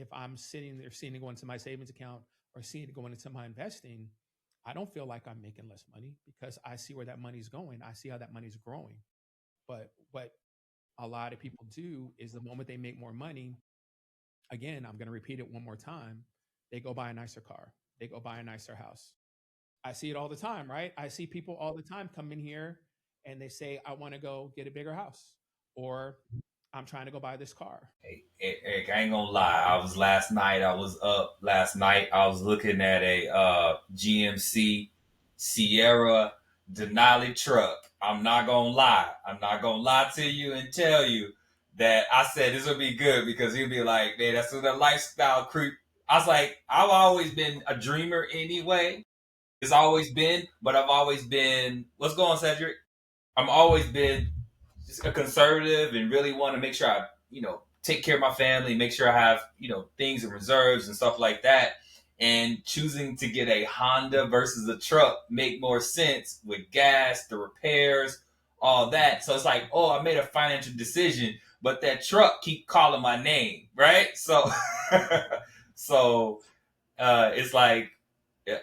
if I'm sitting there seeing it go into my savings account or seeing it going into my investing, I don't feel like I'm making less money because I see where that money's going. I see how that money's growing. But what a lot of people do is the moment they make more money, again, I'm going to repeat it one more time, they go buy a nicer car, they go buy a nicer house. I see it all the time, right? I see people all the time come in here and they say, I want to go get a bigger house, or I'm trying to go buy this car. Eric, I ain't gonna lie. I was up last night. I was looking at a GMC Sierra Denali truck. I'm not gonna lie. I'm not gonna lie to you and tell you that I said this would be good because he'll be like, man, that's the lifestyle creep. I was like, I've always been a dreamer anyway. It's always been, but I've always been. What's going on, Cedric? I'm always been just a conservative and really want to make sure I, take care of my family, make sure I have, things in reserves and stuff like that. And choosing to get a Honda versus a truck make more sense with gas, the repairs, all that. So it's like, oh, I made a financial decision, but that truck keep calling my name, right? So, so it's like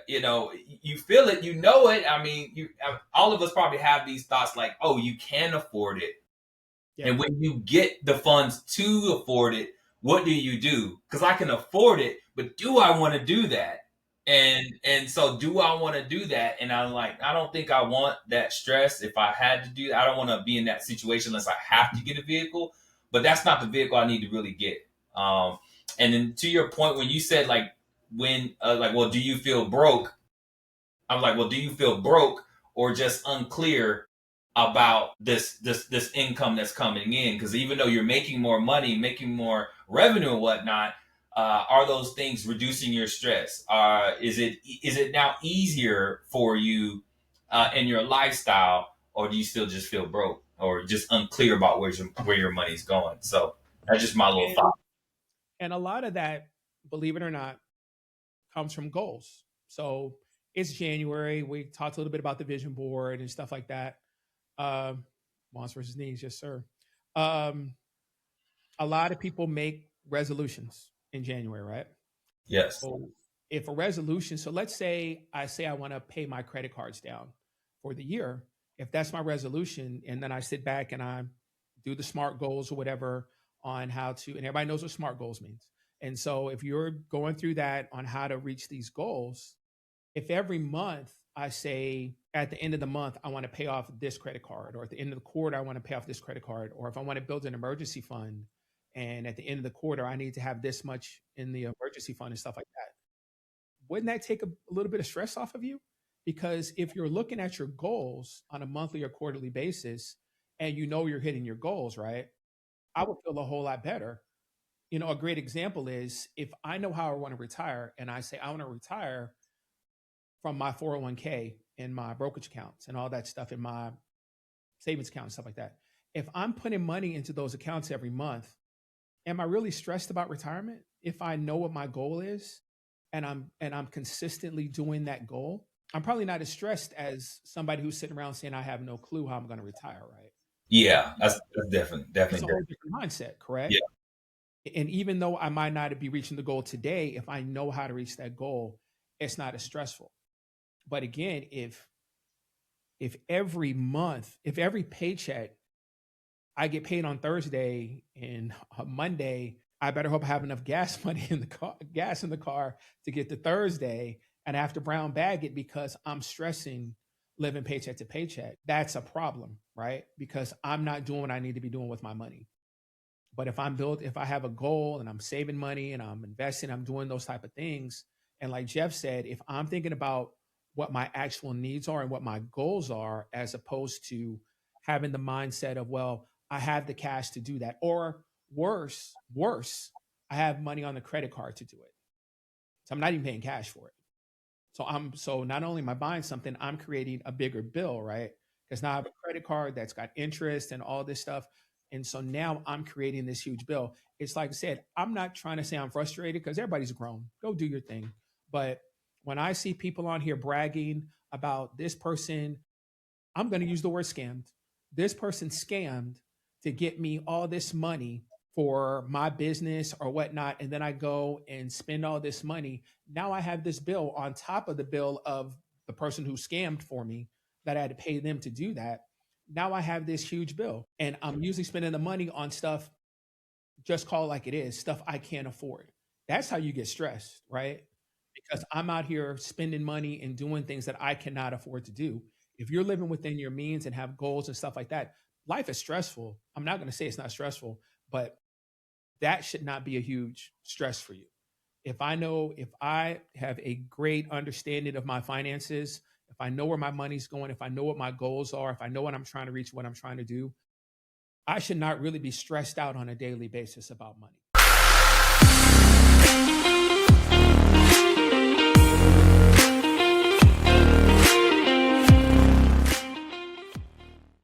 you feel it, you know it. I mean, all of us probably have these thoughts like, oh, you can afford it. Yeah. And when you get the funds to afford it, what do you do? Because I can afford it, but do I want to do that? And so do I want to do that? And I'm like, I don't think I want that stress. If I had to do that, I don't want to be in that situation unless I have to get a vehicle. But that's not the vehicle I need to really get. Um, and then to your point, when you said like well, do you feel broke? I'm like, well, do you feel broke or just unclear about this income that's coming in? Because even though you're making more money, making more revenue and whatnot, are those things reducing your stress? Is it now easier for you in your lifestyle, or do you still just feel broke or just unclear about where your money's going? So that's just my little And thought. and a lot of that, believe it or not, comes from goals. So it's January. We talked a little bit about the vision board and stuff like that. Um, wants versus needs, yes, sir. Um, a lot of people make resolutions in January, right? Yes. So if a resolution, so let's say I want to pay my credit cards down for the year. If that's my resolution, and then I sit back and I do the SMART goals or whatever on how to, and everybody knows what SMART goals means. And so if you're going through that on how to reach these goals, if every month I say at the end of the month, I want to pay off this credit card, or at the end of the quarter, I want to pay off this credit card, or if I want to build an emergency fund and at the end of the quarter, I need to have this much in the emergency fund and stuff like that, wouldn't that take a little bit of stress off of you? Because if you're looking at your goals on a monthly or quarterly basis and you know you're hitting your goals, right? I would feel a whole lot better. A great example is if I know how I want to retire and I say I want to retire from my 401k and my brokerage accounts and all that stuff in my savings account and stuff like that. If I'm putting money into those accounts every month, am I really stressed about retirement if I know what my goal is and I'm consistently doing that goal? I'm probably not as stressed as somebody who's sitting around saying I have no clue how I'm going to retire, right? Yeah, that's definitely It's definitely a whole different. different mindset, Yeah. correct? And even though I might not be reaching the goal today, if I know how to reach that goal, it's not as stressful. But again, if every month, if every paycheck I get paid on Thursday and on Monday, I better hope I have enough gas money in the car, gas in the car to get to Thursday, and I have to brown bag it because I'm stressing living paycheck to paycheck. That's a problem, right? Because I'm not doing what I need to be doing with my money. But if I have a goal and I'm saving money and I'm investing, I'm doing those type of things. And like Jeff said, if I'm thinking about what my actual needs are and what my goals are, as opposed to having the mindset of, well, I have the cash to do that. Or worse, I have money on the credit card to do it. So I'm not even paying cash for it. So not only am I buying something, I'm creating a bigger bill, right? Because now I have a credit card that's got interest and all this stuff. And so now I'm creating this huge bill. It's like I said, I'm not trying to say I'm frustrated because everybody's grown. Go do your thing. But when I see people on here bragging about this person, I'm going to use the word scammed. This person scammed to get me all this money for my business or whatnot, and then I go and spend all this money. Now I have this bill on top of the bill of the person who scammed for me that I had to pay them to do that. Now I have this huge bill, and I'm usually spending the money on stuff, just call it like it is, stuff I can't afford. That's how you get stressed, right? Because I'm out here spending money and doing things that I cannot afford to do. If you're living within your means and have goals and stuff like that, life is stressful. I'm not going to say it's not stressful, but that should not be a huge stress for you. If I have a great understanding of my finances, if I know where my money's going, if I know what my goals are, if I know what I'm trying to reach, what I'm trying to do, I should not really be stressed out on a daily basis about money.